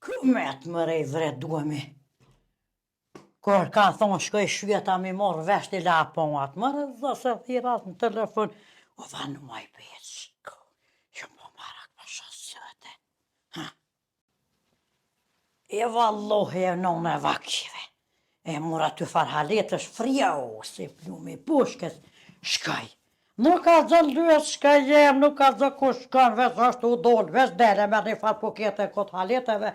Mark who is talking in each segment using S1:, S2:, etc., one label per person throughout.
S1: Këmet më rej vreduemi. Kër ka thonë shkoj shvjeta mi morë vesh të laponat, më rëzë se thirat në telefon, o dha në maj peçko, që më marak për shasëte. E vallohi e non e vakqive, e mura të farhaletësh friau, si plumi pushkës, shkaj. Nuk ka zë lyës shka jem, nuk ka zë ku shkon, veç është u dollë, veç dele me një farë pukete këtë haleteve,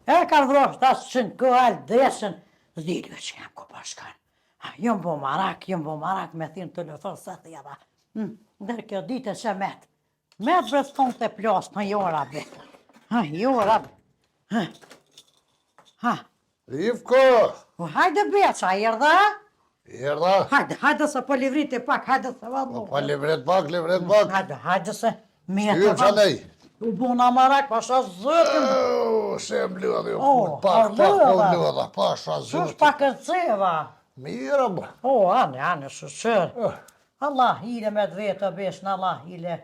S1: e kanë vrosht asë që në këhal desën, zdilju që jem ku për shkon. Jëm bo marak me thinë telefon se thjera. Ndër kjo dite që met. Met vëston të plasë në jora be. Jora be.
S2: Rivko!
S1: Hajde beqa, erdha?
S2: Erdha?
S1: Hajde se po livriti pak, hajde se vallo.
S2: Po livret pak.
S1: Hajde se mjetë.
S2: Shkyrë që nej?
S1: U bona marak, pasha zëtën.
S2: Se më lëdhe,
S1: pak
S2: po lëdhe, pasha
S1: Shush
S2: zëtën.
S1: pak e ceva.
S2: Mira, bë.
S1: Ane, shëshër. Allah hile me dvete besh në Allah hile.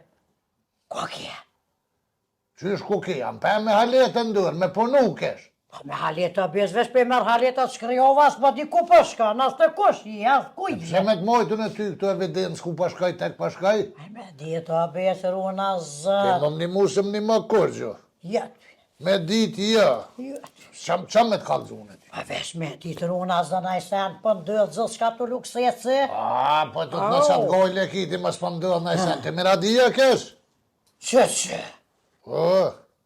S1: Ko kje?
S2: Qysh ku ki, jam pe me haletën ndër, me punu kesh.
S1: Me haleta besh, vesh pe merë haleta të shkryova, s'pa di ku përshka, nas të kush i, as kuj.
S2: Pse me të mojtën e ty këtu evidencë ku pashkaj, tek pashkaj?
S1: Me dita besh, runa
S2: Ke
S1: zët.
S2: më një musëm një më kërgjo.
S1: Jetë.
S2: Me ditë ja. Qa me të kalzune ty?
S1: Vesh me ditë runa zët, a i sen për ndëllë zët, shka të lukseci.
S2: Po të të nësat gojle kiti, mas për ndëllë në i sen. Të miradia kesh?
S1: Që?
S2: O,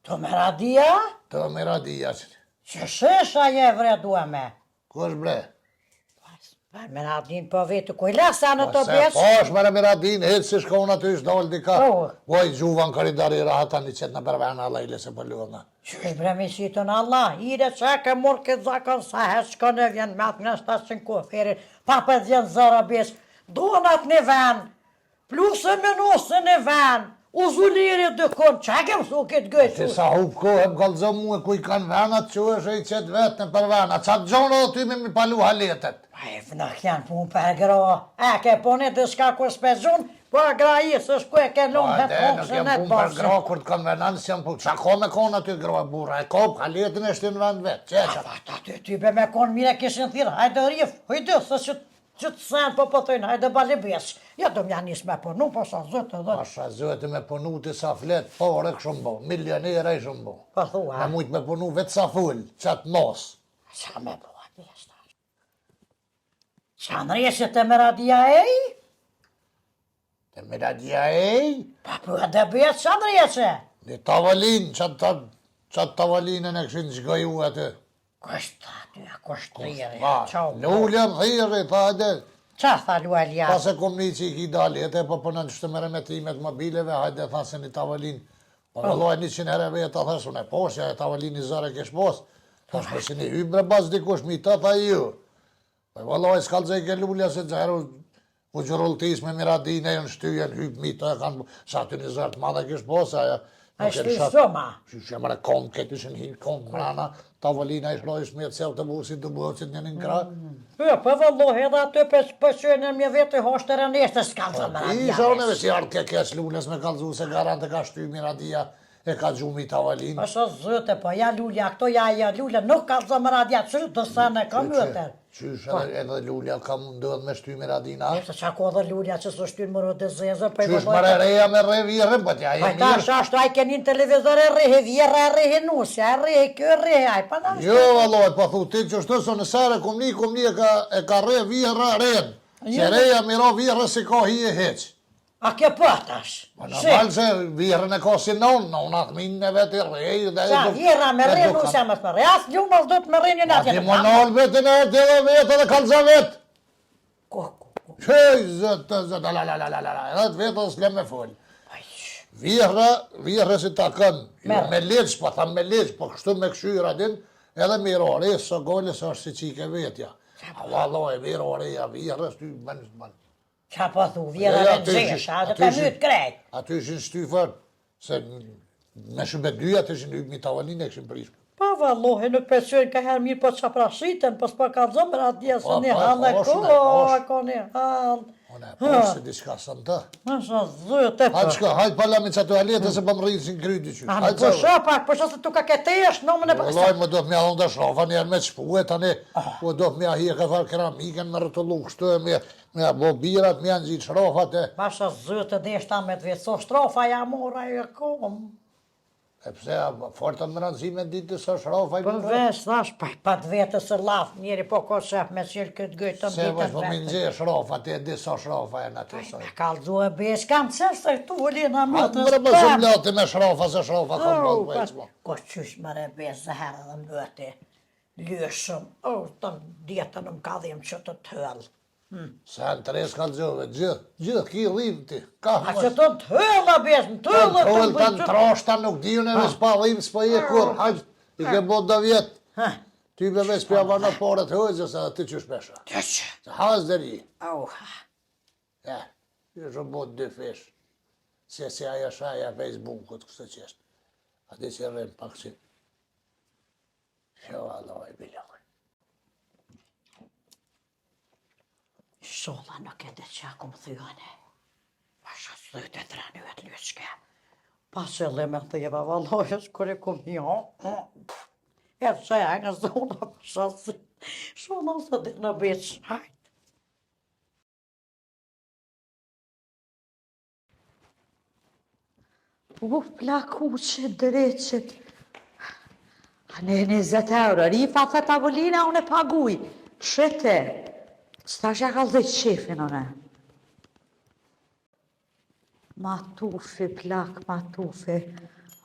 S1: Të meradia?
S2: të miradia që.
S1: Që shesha je vredua me.
S2: Ku është bre?
S1: Meradin po vetë, ku i lasa në të besh?
S2: Po është me Meradin, hetë si shkon aty është dollë dika. Oj, gjuvan karidari rahata një qëtë në përvena Allah ile se për lëna.
S1: Që është bre misitën Allah, ire që ke mërë këtë zakon sa heshko në vjen me atë në shtasën kuferin, pa për dhjenë zëra besh, donat në ven, plusë me nusë në ven, uzulirit dë konë, që ke mësu këtë gëjtë?
S2: Që sa hup kohë, galzo mu e ku i kanë venat, që është i qëtë vetë në përvena, qatë gjonë dhe ty me mi palu haletet.
S1: E fënëk janë pun për gra, e ke pone dhe shka ku s'pezun, po e gra i së shku e ke lumë hetë fonksën e të
S2: Nuk jem pun për gra, kur të kanë venan, si jam pun, qa ko me konë aty gra burra, e kop, haletin e shtë në vend vetë, qeqa.
S1: Aty type me konë mire kishin thirë, hajde rif, hajde, se që të sen po thujnë, hajde bali besh. Ja do mja nis me punu, po sa zëtë dhe.
S2: Pasha zëtë me punu të sa flet, pore këshumë bo, milionere i shumë bo.
S1: Po thua.
S2: Me mujtë me punu vetë sa full, qatë mos.
S1: Qa me bo atë jeshtë? Qa në reshë të meradia ej?
S2: Të meradia ej?
S1: Pa për edhe besh, qa në reshë?
S2: Në tavalin, qatë tavalinën e këshin shgoju atë.
S1: Kështë aty, kështë rire,
S2: Lullën thiri, tha edhe.
S1: Qa tha Lualja?
S2: Pas e kom një që i ki dali, e te po përnën qështë me remetrimet mobileve, hajde tha se një tavalin. Po në lojë 100 herë vetë, tha së në posja, e tavalin një zare kesh pos. Tha shpe si një hybre bas dikush, mi të tha ju. Po vëlloj, s'kallëzaj ke Lulja se gjëherë u gjërulltis me Miradin e në shtyjen, hyp mi të e kanë, sa ty një zare të madhe kesh pos, aja.
S1: A shtu shumë?
S2: Që mërë kom, këtë ishën hirë kom, mrana, tavolina ishë lojë shmetë se autobusit të buqit një në kra.
S1: Po vëllohi edhe aty përqyën e mje vetë i hoshtë të rëneshtë s'kallë të Miradia.
S2: Isha unë e si artë ke kesh Lulles me kalzu se garante ka shty Miradia e ka gjumi tavolin.
S1: Pasha zëte, po ja Lulja, këto ja Lulja, nuk ka zë Miradia, që të sene ka mëtër.
S2: Qysh edhe Lulja ka mundohet me shty Miradina?
S1: Eshte që ko dhe Lulja që së shtynë mërë të zezër, për
S2: Qysh mërë reja me re virën, po t'ja e mirë.
S1: Pa ta ashtu aj kenin televizor e rehe vjera, e rehe nusja, e rehe kjo, e rehe aj, pa ta ashtu.
S2: Jo, valloj, pa thu ti që shtu së në sare kum një e ka re vjera ren. Që reja miro vjera si ka hi e heq.
S1: A ke pëtash?
S2: Në falë se vjerën e ka si non atë minë e vetë i rej.
S1: Qa, vjera me re nusja më të më re, asë ljumës do të më rinjën atje.
S2: Ati më nalë vetën e atë edhe vetë edhe kalza vetë. Qëj, zëtë, edhe të vetë edhe s'le me folë. Vjerë si ta kënë, me leqë, po thamë me leqë, po kështu me këshyra din, edhe mirore, së gole së është si qike vetja. A valloj, mirore, vjerë, s'ty bënë.
S1: Qa po thu, vjera me nëzesha, dhe të mytë krejt.
S2: Aty ishin shtyfër, se me shëmbet dyja të ishin mi tavalin e këshin prishme.
S1: Pa vallohi, nuk përqyën ka herë mirë po që prashiten, po s'pa ka zëmër atë dje se një halë e ko një halë.
S2: Unë e poshtë se diçka së në të.
S1: Më sa zëtë e
S2: Hajtë shka, hajtë palami që ato alete se për më rritë si në krydi që.
S1: A në përsha pak, përsha se tu ka ketesh, në më në përsha.
S2: Vëllaj, më do të mja dhënë të shrafa njerë me qëpue, tani, po do të mja hi e këthar keramiken, me rëtullu kështu e me bobirat, me janë gjitë shrafat e.
S1: Pasha zëtë dhe shta me të vjetë, so shtrofa ja mora e kom.
S2: E pse, forta më rëndësime ditë të së shrafa i
S1: Për vesh, thash, pa të vetë së laf, njeri po ko shef me qilë këtë gëjtë
S2: se vësh po më nëzhe shrafa, te e di sa shrafa e në të soj.
S1: Me kalzu e besh, kam qenë se tu volina më
S2: Atë mërë më shumë lati me shrafa, se shrafa kam bëllë vejtë mo.
S1: Ko qysh më rebesh zëherë dhe mëti, lyshëm, të djetën më ka dhim që të tëllë.
S2: Se në tres kalzove, gjithë ki dhim ti, ka
S1: A që të tëllë, besh, në tëllë,
S2: të në troshta nuk dihën e veç pa dhim, s'pa je kur, hajtë, i ke bot dhe vjetë. Ty be veç pja varna pare të hëgjës edhe ti që shpesha. Se haz dhe ri. Ja, që shumë bot dy fish. Se aja shaja Facebookut kështë qeshtë. A di që rrën pak që. Shë Allah e biloj.
S1: Sholla nuk e dhe që akum thyane. Pasha sëtë e trani vetë lyshke. Pasha le me thjeva valojës kër e kum jo. E që e nga zola pasha sëtë. Sholla së dhe në beq. Hajt. Plaku që dreqet. A ne 20 euro. Rifa të tavolina unë e paguj. Shete. Sta që ka dhe qefin une. Matufi, plak, matufi.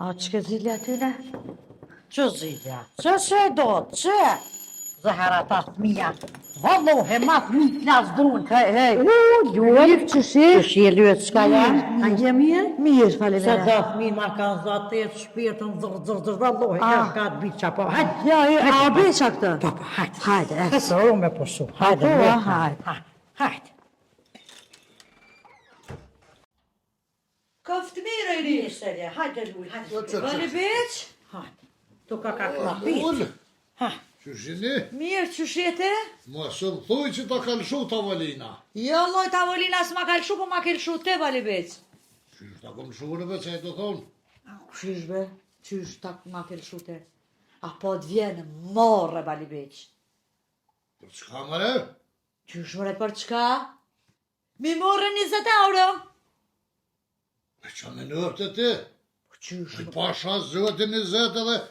S1: A që ke zilja tyne? Që zilja? Që e do? Që? Zahara ta thmija. Vallohe, ma thmi klas drun. Hej.
S3: Luat, që shi?
S1: Që shi e lyet s'ka janë?
S3: A një mirë? Mirë,
S1: Se
S3: faleminderit.
S1: dhe thmin ma kanë zatet shpirtën zër, vallohe, ka të biqa, po, hajde.
S3: Ja, a beqa këtë?
S1: Po, hajde.
S3: Hajde, e.
S1: Kësë ru me pësu. Hajde,
S3: Po,
S1: hajde. Hajde.
S3: Kaftë mirë e ri.
S1: Serje, hajde luj, hajde.
S3: Vali beq?
S1: Hajde. Tu ka klapit.
S2: Ullë,
S1: Ha,
S2: që shini,
S3: Mirë, që shete?
S2: më së më thuj që ta kalëshu tavolina.
S3: Jo, loj, tavolina s'ma kalëshu, po ma kalëshu te, vali beq.
S2: Që ta kom shurëve që e të thonë.
S3: Qyshbe, qysh ta ma kalëshu te? Apo të vjenë morë, vali beq.
S2: Për çka mëre?
S3: Qysh mëre për çka? Mi morë 20 euro.
S2: Me që me nërë të ti?
S3: Po qysh?
S2: Që pasha zëti 20 edhe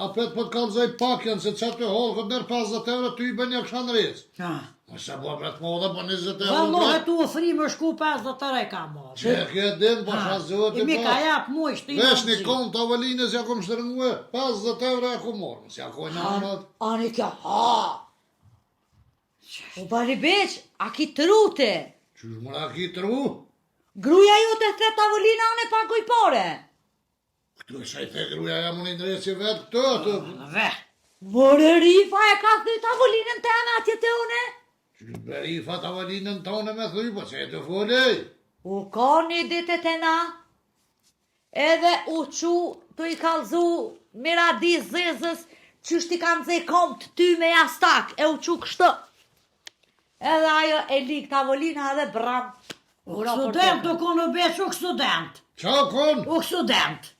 S2: apet po të kalzoj pakjen, se që të holë këtë nërë 50 euro, ty i bën një këshan rrës.
S1: ha.
S2: Më se po apet më dhe po 20 euro.
S1: Vallohe tu ofri më shku 50 të rej ka morë.
S2: Që e kje din, pasha zëti
S1: I mi ka jap muj, shti
S2: Vesh një kom tavolinës ja kom shtërngue, 50 euro e kom morë. Mësja koj në anët.
S3: Ani kjo, ha! O vali beq, a ki trute?
S2: Qysh mëra ki tru?
S3: Gruja ju të tre tavolina unë e paguj pare.
S2: Këtu e shaj the gruja jam unë i ndresje vetë këto, atë.
S1: Ve.
S3: More rifa e ka thy tavolinën të eme atje të une?
S2: Qysh berifa tavolinën tonë me thuj, po që e të folej.
S3: U ka një ditë të na, edhe u qu të i kalzu miradi zezës, qysh ti kanë zej kom të ty me jastak, e u qu kështë. Edhe ajo e lik tavolina edhe bram.
S1: U student u konë beq, u student.
S2: Qa kon?
S1: U student.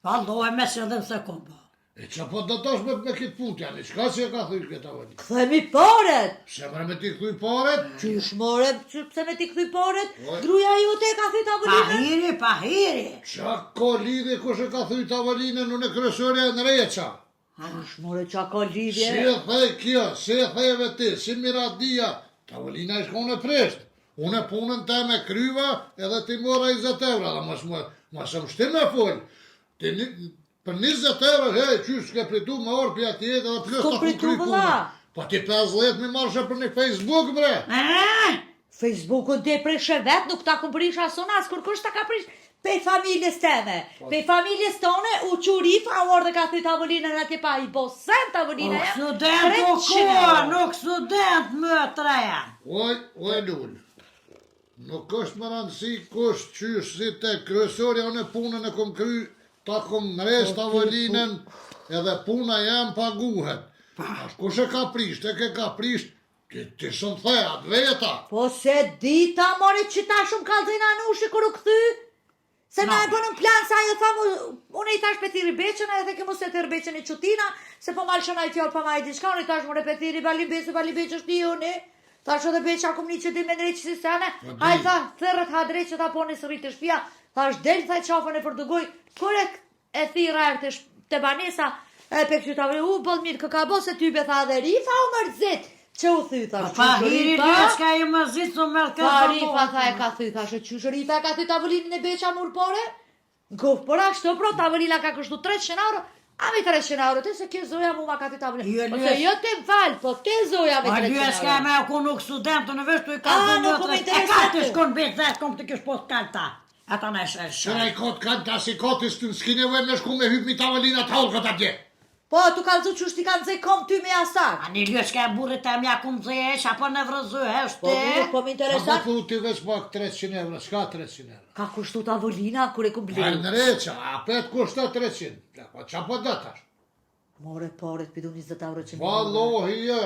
S1: Vallohe me se dhe se kom po.
S2: E qa po të tash me këtë punë janë, qka që e ka thuj këtë tavolinë?
S3: Këthemi paret.
S2: Pse mërë me ti këthuj paret?
S3: Qysh more, pse me ti këthuj paret?
S2: Oj.
S3: Gruja ju te ka thy tavolinën?
S1: Pahiri.
S2: Qa ko lidhe kush e ka thuj tavolinën, unë e kryesorja në reqa.
S3: Qysh more qa ka lidhje?
S2: Si e thej kjo, si e thejve ti, si miradia, tavolina i shkone presht. Unë e punën te me kryva edhe ti mora 20 euro, dhe mos më shti me full. Për 20 euro, hej, qysh s'ke pritu me orë për ati jetë edhe plus
S3: S'ko
S2: ta ku
S3: pritu,
S2: kry
S3: vëlla.
S2: punën. Po ti 50 mi marshe për një Facebook, bre.
S3: Facebookun te prishe vet, nuk ta ku prish asun as kur kush ta ka prish. Pej familjes teme, pej familjes tone, u qurifa, u orë dhe ka thy tavolinën atje pa i bosen tavolina
S1: U
S3: ja.
S1: student u koa, nuk student më treja.
S2: Oj, lull. Nuk është më rëndësi kush qysh si te kryesorja unë e punën e kom kry, ta kom mres tavolinën edhe puna jam paguhet. Kush e ka prisht, e ke ka prisht, Ti shumë the, atë veta.
S3: Po se dita, more që ta shumë kalzina në ushi kërë këthy? Se na e bënën plan sa ajo thamu, unë i tash petiri beqen, edhe ke mos e të rbeqen i qutina, se po malë shëna i fjallë pa ma i diçka, unë i tash më repetiri bali beqë është një unë. Tash edhe beqë akum një që di me ndreqë si sene, hajë tha, thërët ha drejtë që ta poni së rritë të shpia, tash del thaj qafën e përdugoj, kore e thira erë të banesa, e pe këtu ta vre, bëllë mirë këka bo se ty be tha dhe rifa o mërzit, që u thy thash,
S1: Pa hiri lëska i mërzit së mërë këtë
S3: pa rifa tha e ka thy, thash e qysh rifa e ka thy tavëlinin e beqa murpore, guf, por ashtu pro, tavëlina ka kështu 300 euro, a mi 300 euro, te se kjo zoja mu ma ka thy tavëlin, po se jo te falë, po te zoja mi 300 euro.
S1: A lëska me aku nuk studentën e vështu i ka
S3: nuk më
S1: e
S3: interesante.
S1: ka të shkon betë dhe shkon të kësh post kalta. Ata në e
S2: Qëra i kotë kanë ta si kotës të s'ki nevoj me shku me hyp mi tavolina të halë këtë atje.
S3: Po, tu kalzu që ti kanë zej kom ty me asak.
S1: A një lëska e burit e mja kumë zesh, apo në vrëzë,
S3: Po, po më
S2: Sa
S3: interesant.
S2: po ti veç pak 300 euro, s'ka 300 euro.
S3: Ka kushtu tavolina, kur e kum
S2: Hajnë
S3: blerë.
S2: në reqa, apet kushta 300. Po qa po dëtash?
S3: More pare të pidu 20 euro që më.
S2: Vallohi jo.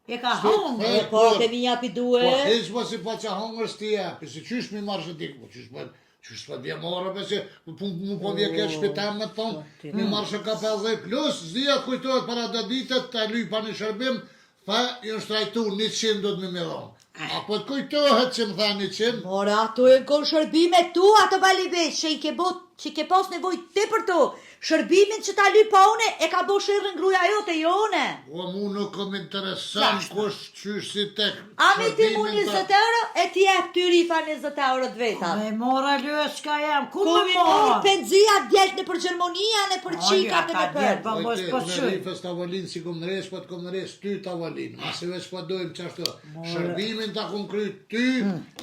S1: e ka hongë.
S3: E pare të mi japi
S2: Po
S3: due.
S2: hiq po si pa qa hongër s'ti jepi, si qysh mi marrë shë dikë, po qysh po dje morë, se mu po vje këtë shpitem me tonë, mi marrë shë ka 50 plus, zdia kujtojët para dhe ditët, të lypa një shërbim, tha, ju shtrajtu 100 do të me midhonë. Apo të kujtohet që më tha 100,
S3: More ato e kon shërbime tu ato bali veç, që i ke pas nevoj ti për tu. Shërbimin që ta lypa une, e ka bo shërën ngruja jote, jo une.
S2: po mu nuk kom interesant kush qysh si tek
S3: A mi ti mu
S2: shërbimin
S3: 20 euro, e ti e ty rifa 20 euro të veta.
S1: Me mora lëska jam, ku
S3: Ku
S1: me
S3: mi morë
S1: mora?
S3: penzia djelt në për Gjermonia, në për qika në
S1: ka
S3: për.
S1: djetë, pa mos
S2: Ojte,
S1: po
S2: me
S1: shuj.
S2: rifës tavolin si kom nëresh, po të kom nëresh ty tavolin. Masi veç po dojmë qashtu. Shërbimin ta kom kry ty,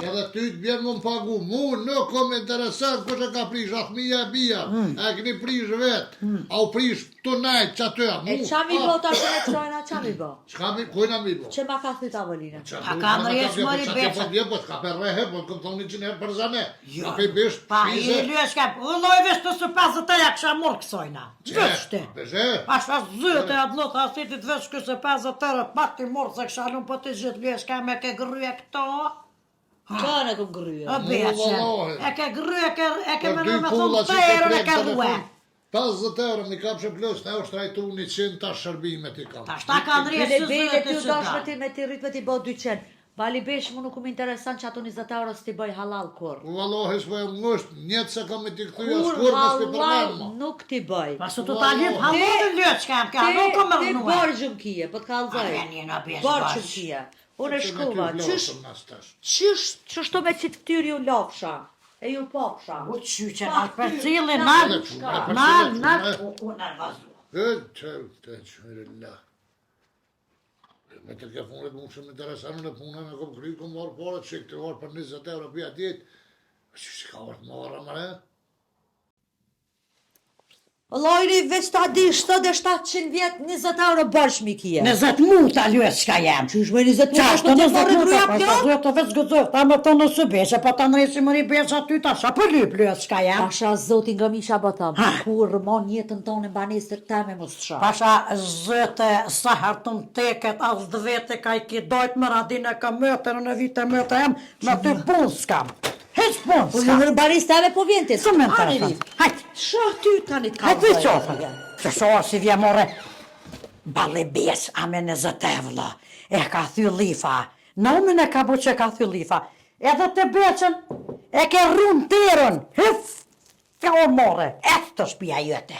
S2: edhe ty të bjerë më pagu. Mu nuk kom interesant kush e ka prish, athmija e bia. E këni prish vetë. A u prish të najtë që atyja.
S3: E qa mi bo ta shënë e qojna, qa mi bo?
S2: Qka mi, kujna mi bo?
S3: Që ma ka thy tavolina?
S1: A ka mresh mëri beca.
S2: Po t'ka për rehe, po t'kom thonë 100 herë për zane. Ka për bisht,
S1: Pa i
S2: fize.
S1: lëska, ulloj vesh të së 50 ja kësha morë kësojna. Vështë.
S2: Peshe?
S1: Ashtë zëtë e atë lotë asitit vesh këse 50 euro të pak të morë se kësha nuk po të gjithë lëska me ke gryje këto.
S3: Qa në këm gryja?
S1: O beqen,
S2: vallohi.
S1: e ke gryje, e ke
S2: Për
S1: me
S2: dy
S1: me
S2: pulla
S1: thonë
S2: që
S1: të
S2: ke
S1: euro e
S2: prejtë
S1: ke
S2: telefon,
S1: rruë.
S2: 50 euro mi kapshë plus, ne u shtrajtu 100 ta shërbimet i kam.
S1: Ta shta ka nërje
S3: Bile
S1: së
S3: bile
S1: zëtë
S3: ty
S1: që
S3: dash
S1: ka.
S3: me ti rrit me ti bo 200. Bali besh mu nuk më interesant që ato 20 euro s'ti bëj halal kur.
S2: U vallohi s'po e ngusht, njëtë se kam e t'i këthyja
S3: Kur
S2: s'kur mos t'i
S3: halal
S2: përmen ma.
S3: nuk ti bëj.
S1: Pasu të ta ljip halon lëçka jam ka, nuk kom
S3: Ti
S1: rënua.
S3: borgjëm kije, po t'ka
S1: A
S3: lëzoj.
S1: vjen në pjesë
S3: Borgjëm
S1: bash.
S3: kije. Unë e shkuva,
S2: Qysh?
S3: qështo me qitë këtyri ju lopsha, e ju popsha.
S1: U qyqen atë për cilin,
S3: nal,
S1: nal, u nervazu.
S2: Me të ke punët mund shumë interesantë në punën e kom kry, kom marrë pare që këtë varë për 20 euro për atit. Që ka varë të marrë mëre?
S3: Lojri veç ta di 700 vjet 20 euro bërshmi kije.
S1: 20 muta lëçka jam.
S3: Qysh me 20 muta
S1: Qashtë
S3: shko të
S1: 20
S3: marrë
S1: muta,
S3: gruja
S1: pa
S3: pjo?
S1: të veç gëzëv, ta me të në së beshe, pa ta nëresi mëri beshe aty, ta shë për lyp lëçka jam.
S3: Pasha zotin nga misha bëtam,
S1: Ha.
S3: kur rëmon jetën tonë në banesër teme mos të shah.
S1: Pasha zëte sa hartun teket, as dvete ka i ki dojt më radin e ka mëtër në vite mëtër jam, me ty pun s'kam. Heq pun
S3: Po
S1: s'kam.
S3: në banesë teme po vjente.
S1: Së me interesant. Hajt,
S3: Shah ty tani t'ka
S1: hajt për qofën. Që shohë si vje more. Balibes, a me në zëtevla, e ka thy lifa. Nomin e ka bu që ka thy lifa. Edhe të beqen, e ke rrun terën. Hëf, ka o more, e të shpia jëte.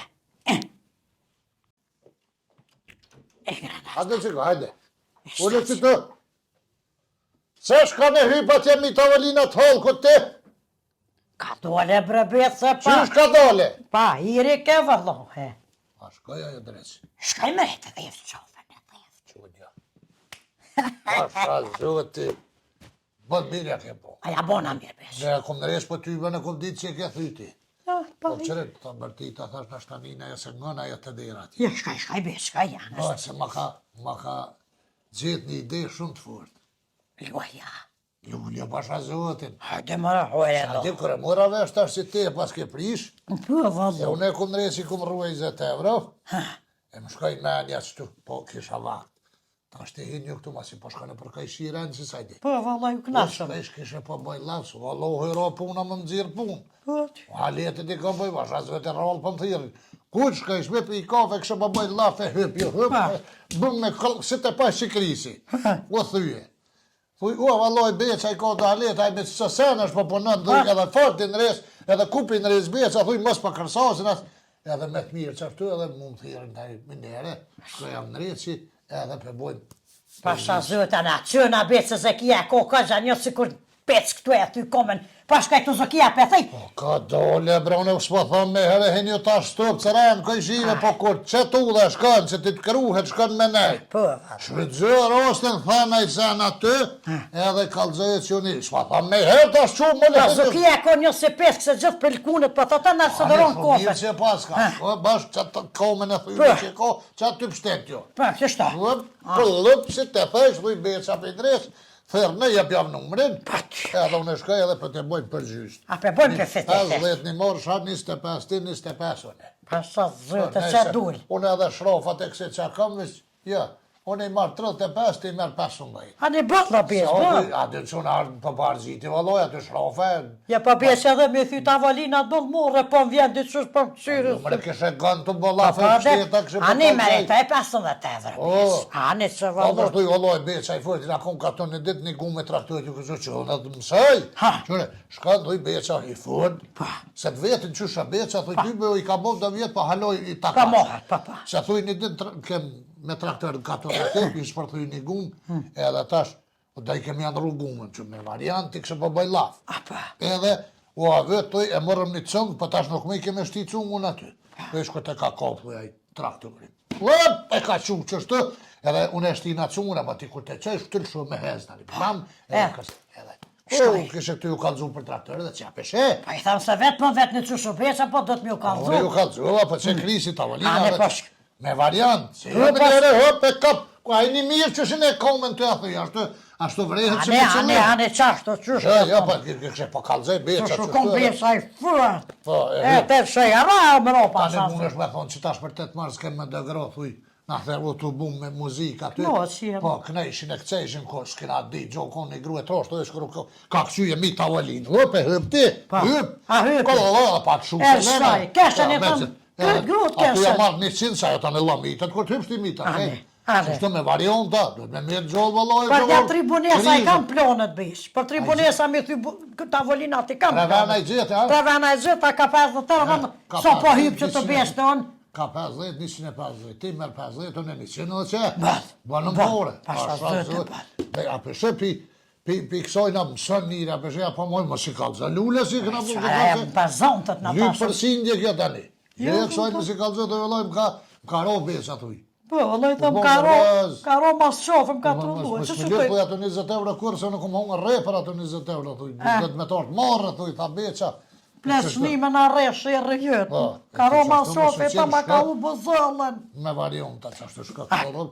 S1: E grana.
S2: Hajde qiko, hajde. Ule që të. Se shka në hypa që mi tavolina të holë këtë ti?
S1: Ka dole brebet se pa.
S2: Qysh ka dole?
S1: Pa, iri ke vëllohe.
S2: A shkoja jo dresi.
S1: Shkaj me rejtë dhe jeftë qofën e dhe jeftë.
S2: Qudja. Pasha zoti. Bën mirja ke po.
S1: Aja bona mirë besh.
S2: Ne kom nëresh po ty bën e kom ditë që e ke thyti.
S1: Pa,
S2: Po qëret, të bërti të thash në shtanina e se ngëna e të dirat.
S1: ja, shkaj besh, shkaj janë.
S2: Po, se ma ka gjithë një ide shumë të fort.
S1: Luja.
S2: Lulja pasha zotin.
S1: Hajde më rahore
S2: A di
S1: do.
S2: kërë mora vesh tash si ti e pas ke prish,
S1: Po,
S2: e
S1: vëllo.
S2: une kom nëresh i kom rruaj 20 euro, e më shkoj menja që tu, po kisha vakt. Ta është e hinë një këtu masi po shkane për kaj shiren si sajdi.
S1: Po, vallaj, u knashëm.
S2: Shpesh kishe po bëj lasë, vallohi ro puna më nëzirë punë.
S1: Po,
S2: Haletit i ka bëj, vash, as vetë rrallë për më thirë. Kuq ka ishme për i kafe, kështë po bëj lafe, hyp, bëm me këllë, si të pa shikrisi. U thyje. Thuj, valloj, beqa i ka të halet, a i me që sen është po punën, dhuj edhe fortin res, edhe kupin res beqa, thuj mos pa kërsasin, edhe me të mirë që ashtu, edhe mund thirën të minere, shko jam në reci, edhe për bojmë.
S1: Pasha zëta na qëna becë zëkia, ko këgja një si kur pec këtu e ty komen, pashka i të zëkia për thej.
S2: Ka dole, brone, s'po thonë me herë, henjo ta shtëpë, që rënë këj shive, po kur që tu dhe shkanë, që ti të kruhet, shkanë me nej.
S1: Po,
S2: Shvëdzë rostën, thana i sen aty, edhe kalzëjë që unë, s'po thonë me herë ta shqumë, më
S1: pa zëkia ko një si pec këse gjithë pëllkunët, po të të nërë së dëronë kofe.
S2: Që pas ka, bashkë që të komen e thyve që ko, që aty pështet jo.
S1: Pa, kështa.
S2: Pëllëp, si të thesh, thuj beqa për dres, thërë në jep jam numërin, edhe unë shkaj edhe për të bojnë për gjysht.
S1: A për bojnë për fete.
S2: 50 një morë, shatë 25, ti 25 une.
S1: Pasha zëta që dull.
S2: Unë edhe shrofat e këse që kam, ja, unë i marë 35, ti i merë 15.
S1: A një bëtë la besë, po?
S2: A dy që unë ardë për barziti, valoj, aty shrofe.
S1: Ja pa besë edhe me thy tavalina dëllë morë, po më vjen ditë qështë për më qyrës.
S2: Mëre kështë e gënë të bollafe të shteta, kështë për
S1: Ani me rejta e 15 evrë. Ani që
S2: A
S1: valoj.
S2: përshtu i valoj, beqa i fërti, na kom ka të një ditë një gume traktojt, ju kësë që unë të mësaj. Qëre, shka dhuj beqa i fërti, se të vetin që shë beqa, thuj ty be i ka bov dhe vjetë, pa haloj i takas.
S1: Pa mohat, pa.
S2: Se thuj një ditë kem me traktor në kato në tepi, i shpërthuj një gumë, edhe tash, da i kemi andru gumën, që me varianti kështë po bëj laf. Edhe, u a vetë, thuj, e mërëm një cëngë, për tash nuk me i keme shti cëngën aty. Dhe shko të ka kopë, thuj, traktorin. E ka qumë qështë, edhe unë e shtina cëngën, ma ti kur të qesh, të lëshu me hez, tani, pam, edhe kësë, edhe. Kështë këtu ju kalzu për traktor edhe që apeshe.
S1: Pa i thamë se vetë më vetë një që shubeqa, po do të mjë kalzu.
S2: Unë ju kalzu, po që krisi tavolina, me variant, se jo
S1: Po,
S2: me njëre hëp e kap, ku a i një mirë që shine e komen të athu, ashtu vrehet që me qëllim.
S1: Ane qashto, qështë.
S2: Ja, pa kështë po kalzej beqa
S1: Qështë kom beqa i fërët.
S2: Po,
S1: E të shëja, ra më ropa.
S2: Tani mund është me thonë që tash për 8 mars kemë me dëgro, thuj, na theru të bum me muzikë aty. Po, knejshin e këcejshin, ko s'kina di, gjo kon një gru e troshtë, dhe shkru ka këqyje mi tavolinë. Hëp e hëp ti, hëp. Kolla, pa të shumë se lene.
S1: Keshën e thëmë, këtë grut
S2: Ato ja
S1: keshën.
S2: marrë 100 sa jo të në lamitët, kur të hypështi mitët, Shto me varionta, do me mirë gjollë valoj.
S1: Për një tribunesa i kam plonët bish. Për tribunesa me ty tavolinat i kam plonët.
S2: Revena i gjithë, ha?
S1: Revena i gjithë, ka 50 tërë, so po hypë që të bish të unë.
S2: Ka 50, 150, ti merë 50, unë e 100 dhe që? Banë më more.
S1: Pasha zëtë,
S2: A përshë pi kësojna mësën njëri, a përshë ja po mojë më si kalëzë. Lulle si këna më
S1: e për zontët në
S2: Lypë
S1: pasë.
S2: për sindje kjo tani. Një kësojnë më si kalëzë të vëllojmë ka ro besa thuj.
S1: Po, vëlloj të më ka ro mas qofë, më ka trulluë.
S2: Më shpëllit po ato 20 euro kur, se nuk më hongë re për ato 20 euro thuj. Dhe të me tortë marrë thuj, tha beqa.
S1: Pleshnime në reshë e rëgjëtë. Ka ro mas qofë, e ta ma ka u bëzëllën.
S2: Me varion të që ashtë shka të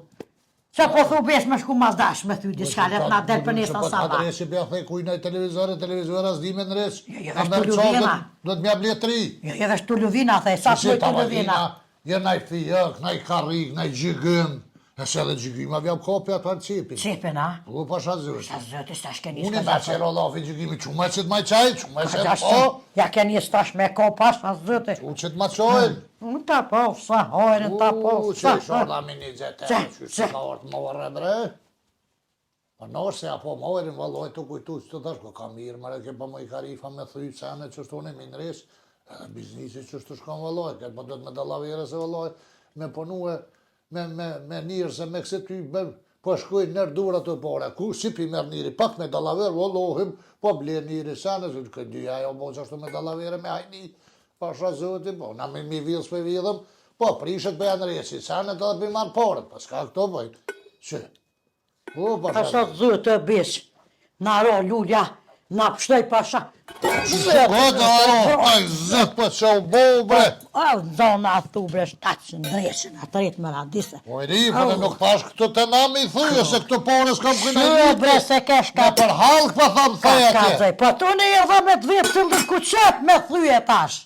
S1: Që po thu besh me shku mas dash me ty diska let na del për njësë në sabah.
S2: Në reshi bja thej kuj në televizore s'dime në resh.
S1: Jo, vesh të luvina.
S2: Do të mja ble 3.
S1: Jo, vesh të luvina, thej, sa të të luvina.
S2: Je naj fijak, naj karik, naj gjigën. E se edhe gjigima vjam kopja të arë qipin.
S1: Qipin, a?
S2: Po, pasha zërë.
S1: Sa zëti, sta shke njës
S2: Unë
S1: ka
S2: me që rolafi gjigimi, që me qëtë maj qaj, që me qëtë po.
S1: Ja ke njës tash me ko pasha zëti.
S2: Që qëtë ma qojnë.
S1: Unë ta po, sa hojnë, ta po,
S2: Që i shola mini gjete, që që ka orë të morë bre. Po nërë se apo mojrin valoj të kujtu që të tash, ko ka mirë, mërë ke pa moj karifa me thyjë sene që shtu në minres, biznisi që shtu shkon valoj, këtë po do të me dalavere se valoj, me ponue, me njërë se me këse ty bëm, po shkuj nërë dura të pore, ku si pi merë njëri, pak me dalaver, valohim, po ble njëri sene, që këtë dyja jo bo që ashtu me dalavere me hajni, pasha zëti, po, na mi vidhës për vidhëm, po, prishet për janë resi, sene të dhe për marë porët, pas ka këto bëjt, që, po,
S1: pasha zëti bish, na ro lulja, na pështoj pasha.
S2: Po të aro, aj zëtë për që u bo, bre.
S1: A, zona thu bre, shtatë që ndreshin, atë rritë më radise.
S2: Po i ri, për nuk pash këtë të nami i thyje, se këtë porës kam kënë e
S1: Shë bre, se kesh ka
S2: për halkë pa thamë theja tje.
S1: Po tu në i dhe me të vipë të ndër ku qëtë me thyje tash.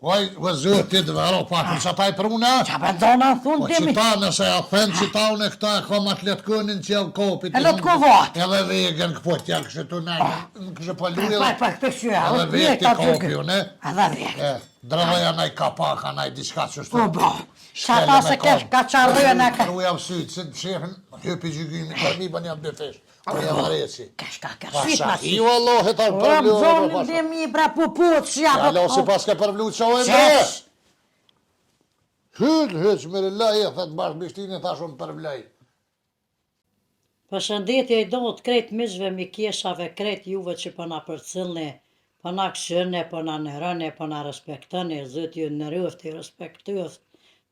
S2: Oj, vëzëtit vero, pakëm që ta i prune.
S1: Qa për dona në thunë
S2: Po
S1: dimi.
S2: që ta nëse a thënë që ta unë e këta e kom atë letkonin që janë kopit.
S1: E letkovot.
S2: Edhe vegen këpo t'ja kështë të në kështë pëlluj
S1: Pa, këtë shua.
S2: edhe veti kopi unë.
S1: Edhe vek.
S2: Drëvoja naj kapak, naj diçka që shtu.
S1: Po, bo. Qa ta se kesh ka qarrën e ka.
S2: Nuk jam sytë, se shefën, hypi gjygymi, për mi bën jam dy fesh. Po jam reci.
S1: Kesh ka
S2: Pasha,
S1: syt ma
S2: i Allah e ta
S1: O,
S2: përvlu.
S1: zonë dhe mi bra puput që ja.
S2: Alo, si pas ke përvlu që o e me.
S1: Qesh.
S2: Hyt, me lëllaj e thët bashkë bishtin e thashun përvlej.
S1: Përshëndetje i do të krejt mishve mi kjeshave, krejt juve që përna përcilni, përna këshërne, përna nërëne, përna respektëni, zët ju në rëft i respektuës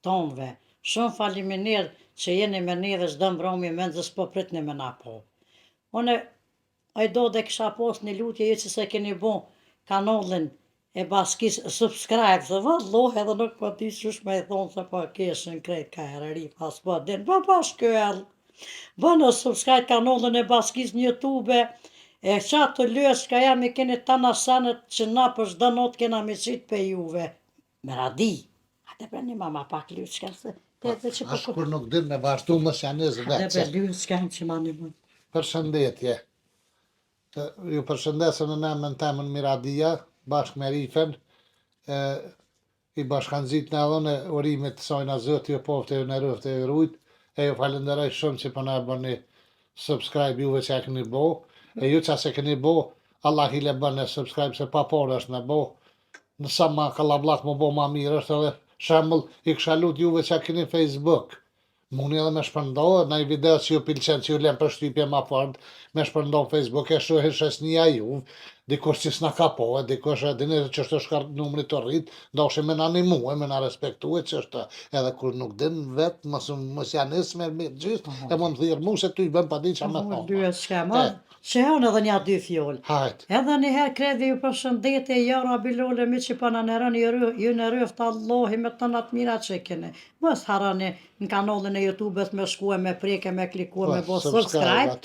S1: tonve. Shumë faliminir që jeni me një dhe zdo mbromi me nëzës po pritni me na po. Une, a i do dhe kisha post një lutje ju që se keni bo kanalin e baskis subscribe, se vëlloh edhe nuk po ti shush me i thonë se po keshin krejt ka herëri, pas po din, po shkyell. Bënë subscribe kanalin e baskis në YouTube, e qatë të lësh ka jam i keni të nasanet që na për shdo not kena misit për juve. Me radi, ate për një mama pak lysh ka se,
S2: As kur nuk din me vazhdu më se anëz
S1: ate
S2: vetë.
S1: për lysh ka që ma një mund.
S2: Përshëndetje. Ju përshëndesën në emën temën Miradia, bashkë me Rifen, i bashkanëzit në edhe në urimit sajna zëtë ju pofte ju në rëfte ju rujt, e ju falenderoj shumë që përna e bëni subscribe juve që e këni bo, e ju që se këni bo, Allah hile bëni subscribe se pa por është në bo, nësa ma kalablak më bo ma mirë është edhe shembull i kësha lut juve që e këni Facebook. Muni edhe me shpërndohë, në i video që ju pilqen që ju lem për shtypje ma fort, me shpërndohë Facebook e shuhe shesnia ju, dikush që s'na ka po, dikush e dini që është shkar numri të rrit, ndoshim me na animue, me na respektue që është, edhe kur nuk din vetë, mos janis me gjithë, e më më thirë mu se ty i bëm pa di që me thonë.
S1: Dyet shkema, që janë edhe një dy fjollë.
S2: Hajt.
S1: Edhe njëherë kredi ju përshëndetje, jara bilole mi që përna në rënë ju në rëftë Allahi me të natë mira që kene. Mos harani në kanalin e YouTube-et me shkue, me preke, me klikue, me bo subscribe.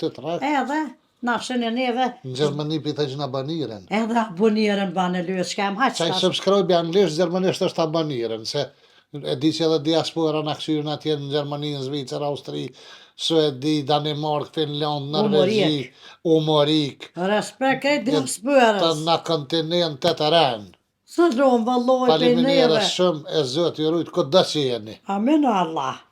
S1: Edhe, na shënë neve,
S2: Në Gjermani pita që në baniren.
S1: edhe aboniren banë lyë shkem, haqë
S2: Qaj
S1: tash.
S2: subscribe anglisht, gjermanisht është abaniren, se e di që edhe diaspora në kësyrën atje në Gjermani, në Zvicër, Austri, Suedi, Danimark, Finland, Norvegji, Umorik,
S1: Respekt e
S2: të
S1: diasporës.
S2: në kontinentet e rënë.
S1: Së dromë vëlloj për
S2: Faleminderit
S1: neve.
S2: shumë e Zoti ju rujt këtë që jeni.
S1: Amin Allah.